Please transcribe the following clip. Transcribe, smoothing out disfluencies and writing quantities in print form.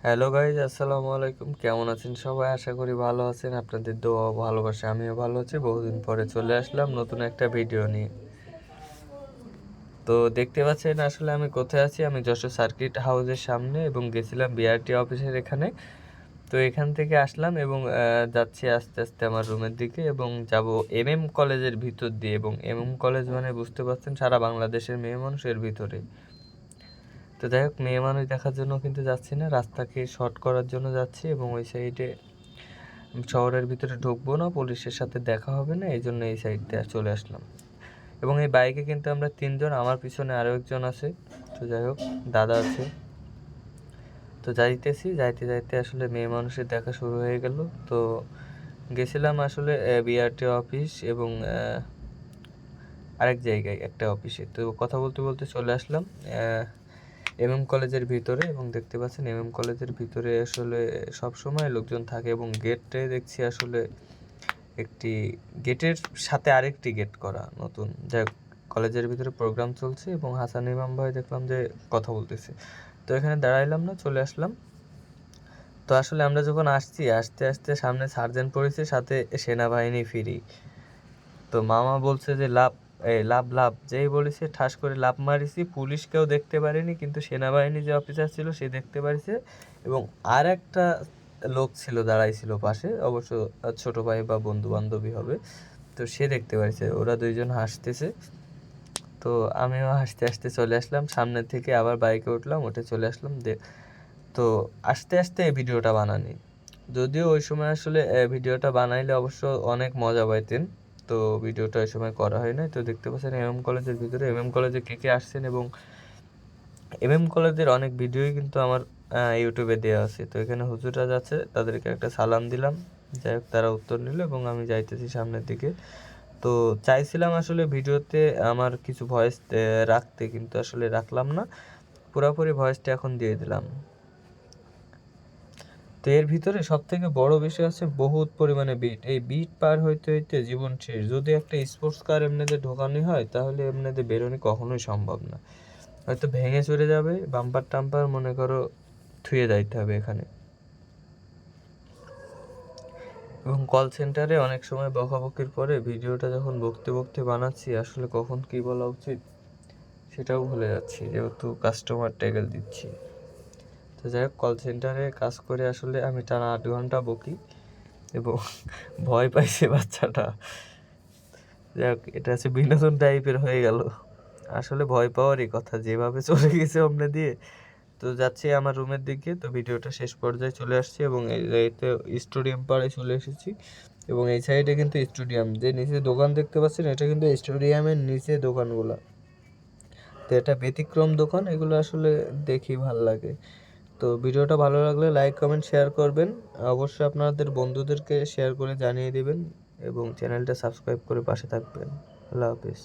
Hello guys, আসসালামু আলাইকুম। কেমন আছেন সবাই? আশা করি ভালো আছেন। আপনাদের দোয়া ও ভালোবাসা আমিও ভালো আছি। বহুদিন পরে চলে আসলাম নতুন একটা ভিডিও নিয়ে। তো দেখতে পাচ্ছেন আসলে আমি কোথায় আছি। আমি যশোর সার্কিট হাউসের সামনে এবং গেছিলাম বিআরটি অফিসের এখানে। তো এখান থেকে আসলাম এবং যাচ্ছি আস্তে আস্তে আমার রুমের দিকে এবং যাব এমএম কলেজের ভিতর দিয়ে। এবং এমএম কলেজ মানে বুঝতে পারছেন সারা বাংলাদেশের মেয়ে মানুষের ভিতরে। তো যাই হোক, মেয়ে মানুষ দেখার জন্য কিন্তু যাচ্ছি না, রাস্তাকে শর্ট করার জন্য যাচ্ছি এবং ওই সাইডে শহরের ভিতরে ঢুকবো না, পুলিশের সাথে দেখা হবে না, এই জন্য এই সাইড দিয়ে চলে আসলাম। এবং এই বাইকে কিন্তু আমরা তিনজন, আমার পিছনে আরও একজন আছে। তো যাই হোক, দাদা আছে। তো যাইতেছি, যাইতে যাইতে আসলে মেয়ে মানুষের দেখা শুরু হয়ে গেল। তো গেছিলাম আসলে বিআরটি অফিস এবং আরেক জায়গায় একটা অফিসে। তো কথা বলতে বলতে চলে আসলাম এমএম কলেজের ভিতরে এবং দেখতে পাচ্ছেন এমএম কলেজের ভিতরে আসলে সব সময় লোকজন থাকে এবং গেটে দেখছি আসলে একটি গেটের সাথে আরেকটি গেট করা নতুন। যাই হোক, কলেজের ভিতরে প্রোগ্রাম চলছে এবং হাসান ইমাম ভাই দেখলাম যে কথা বলতেছে। তো এখানে দাঁড়াইলাম না, চলে আসলাম। তো আসলে আমরা যখন আসছি, আস্তে আস্তে সামনে সার্জেন্ট পড়েছে, সাথে সেনাবাহিনী ফিরি। তো মামা বলছে যে লাভ, লাভ লাভ, যেই বলেছে ঠাস করে লাভ মারিছি। পুলিশ কেউ দেখতে পারেনি, কিন্তু সেনাবাহিনী যে অফিসার ছিল সে দেখতে পারিছে এবং আর একটা লোক ছিল, দাঁড়াইছিল পাশে, অবশ্য ছোট ভাই বা বন্ধু বান্ধবী হবে। তো সে দেখতে পারিছে, ওরা দুইজন হাসতেছে। তো আমিও হাসতে হাসতে চলে আসলাম সামনের থেকে, আবার বাইকে উঠলাম, উঠে চলে আসলাম। তো আস্তে আস্তে এই ভিডিওটা বানানি, যদিও ওই সময় আসলে ভিডিওটা বানাইলে অবশ্য অনেক মজা পাইতেন। তো ভিডিওটা ওই সময় করা হয় নাই। তো দেখতে পাচ্ছেন এমএম কলেজের ভিতরে, এমএম কলেজে কে কে আসছেন এবং এমএম কলেজের অনেক ভিডিওই কিন্তু আমার ইউটিউবে দেওয়া আছে। তো এখানে হুজুররা যাচ্ছে, তাদেরকে একটা সালাম দিলাম। যাই হোক, তারা উত্তর নিল এবং আমি যাইতেছি সামনের দিকে। তো চাইছিলাম আসলে ভিডিওতে আমার কিছু ভয়েস রাখতে, কিন্তু আসলে রাখলাম না, পুরোপুরি ভয়েসটা এখন দিয়ে দিলাম। তো এর ভিতরে সব থেকে বড় বিষয় আছে বহুত পরিমাণে বিট। এই বিট পার হইতে হইতে জীবন শেষ। যদি একটা স্পোর্টস কার এমনিতে ঢোকানো হয় তাহলে এমনিতে বেরোনি কখনোই সম্ভব না, হয়তো ভেঙে চলে যাবে, বাম্পার টাম্পার মনে করো থুয়ে যাইতে হবে এখানে। এবং কল সেন্টারে অনেক সময় বকাবকির পরে ভিডিওটা যখন বকতে বকতে বানাচ্ছি, আসলে কখন কি বলা উচিত সেটাও ভুলে যাচ্ছি, যেহেতু কাস্টমার ট্যাগেল দিচ্ছি। তো যাই হোক, কল সেন্টারে কাজ করে আসলে আমি টানা 8 ঘন্টা বকি এবং ভয় পাইছে বাচ্চাটা। যাই হোক, এটা হচ্ছে বিনোদন টাইপের হয়ে গেল। আসলে ভয় পাওয়ারই কথা, যেভাবে চলে গেছে অমনে দিয়ে। তো যাচ্ছি আমার রুমের দিকে। তো ভিডিওটা শেষ পর্যায়ে চলে আসছি এবং এইতে স্টেডিয়াম পাড়ে চলে এসেছি এবং এই সাইডে কিন্তু স্টেডিয়াম, যে নিচে দোকান দেখতে পাচ্ছেন এটা কিন্তু স্টেডিয়ামের নিচে দোকানগুলো। তো এটা ব্যতিক্রম দোকান, এগুলো আসলে দেখি ভাল লাগে। তো ভিডিওটা ভালো লাগলে লাইক কমেন্ট শেয়ার করবেন, অবশ্যই আপনাদের বন্ধুদেরকে শেয়ার করে জানিয়ে দিবেন এবং চ্যানেলটা সাবস্ক্রাইব করে পাশে থাকবেন। আল্লাহ হাফিজ।